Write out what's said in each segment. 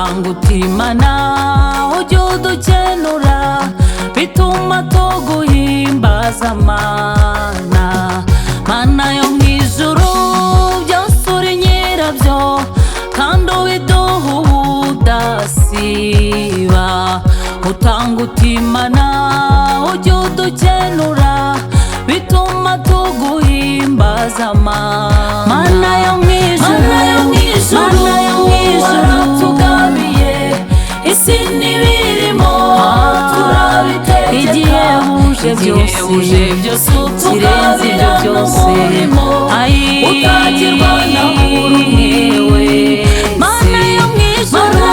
utanga utimana ujya udukenura bituma tuguhimbaza mana. Mana yo mw'ijuru byose uri nyirabyo kandi ubiduha ubudasiba. Utanga utimana ujya udukenura bituma tuguhimbaza mana. Mana yo mw'ijuru waratugabiye isi n'ibirimo turabitegeka. Igihe buje byose utugabira n'umurimo utagirwa na buri umwe wese. Mana yo mw'ijuru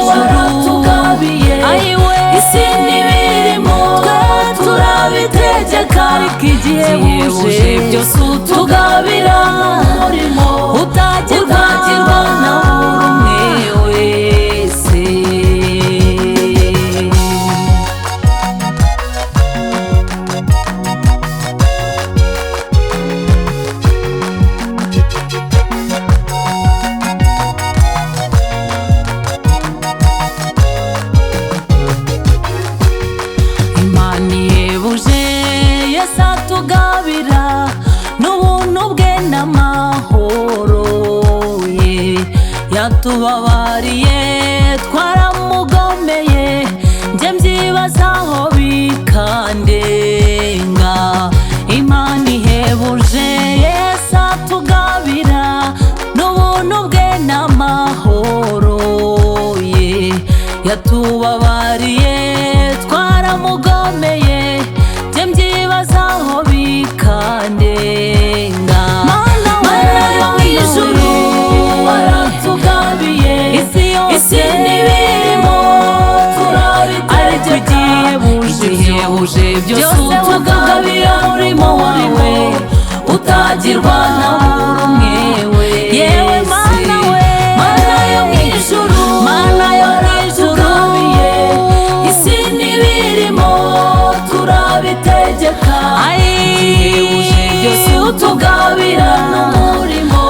waratugabiye isi n'ibirimo turabitegeka. Ariko igihe buje byose utugabira n'umurimo utagirwa na buri umwe wese. Imana ihebuje Yesu atugabira n'ubuntu bwe n'amahoro ye. Yatubabariye twaramugomeye njye mbyibazaho bikandenga. Imana ihebuje Yesu atugabira n'ubuntu bwe n'amahoro ye. Yatubabariye twaramugomeye njye mbyibazaho bikandenga. Mana yo mw'ijuru waratugabiye isi n'ibirimo turabitegeka. Ariko igihe buje byose utugabira umurimo wawe utagirwa na buri umwe wese. Yewe Mana we, Mana yo mw'ijuru waratugabiye isi n'ibirimo turabitegeka. Igihe buje byose utugabira n'umurimo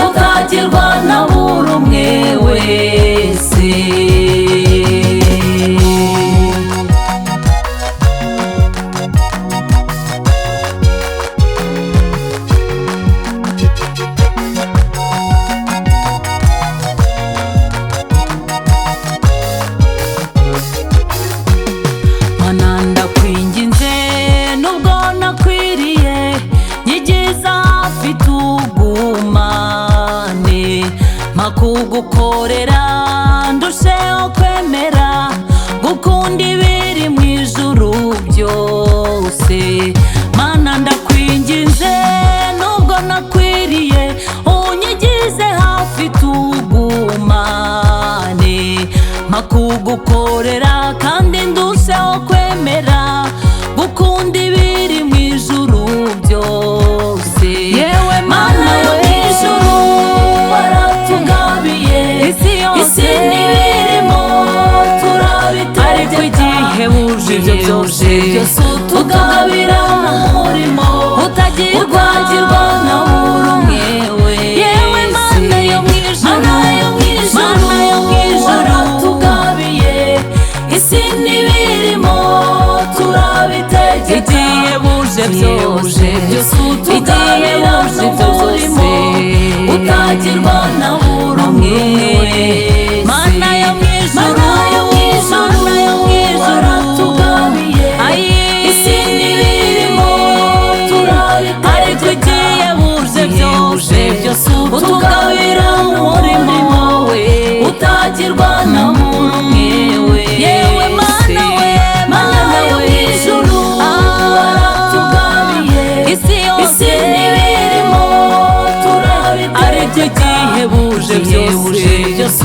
utagirwa na buri umwe wese. Mana ndakwinginze nubwo nakwiriye nyigiza hafi tugumane. Mpa kugukorera ndusheho kwemera gukunda ibiri mu ijuru byose. Mana ndakwinginze nubwo nakwiriye unyigize hafi tugumane. Mpa kugukorera kandi ndusheho kwemera gukunda ibiri mu ijuru byose. Yewe Mana yo mw'ijuru waratugabiye isi n'ibirimo turabitegeka. Ariko igihe buje byose utugabira n'umurimo utagirwa na buri umwe wese. Yewe Mana yo mw'ijuru waratugabiye isi n'ibirimo turabitegeka. Igihe buje byose utugabira n'umurimo utagirwa na buri umwe wese. Mana yo mw'ijuru waratugabiye isi n'ibirimo turabitegeka. Ariko igihe buje byose utugabira n'umurimo utagirwa na buri umwe wese. Yewe Mana we, Mana yo mw'ijuru waratugabiye isi n'ibirimo turabitegeka. Ariko igihe buje byose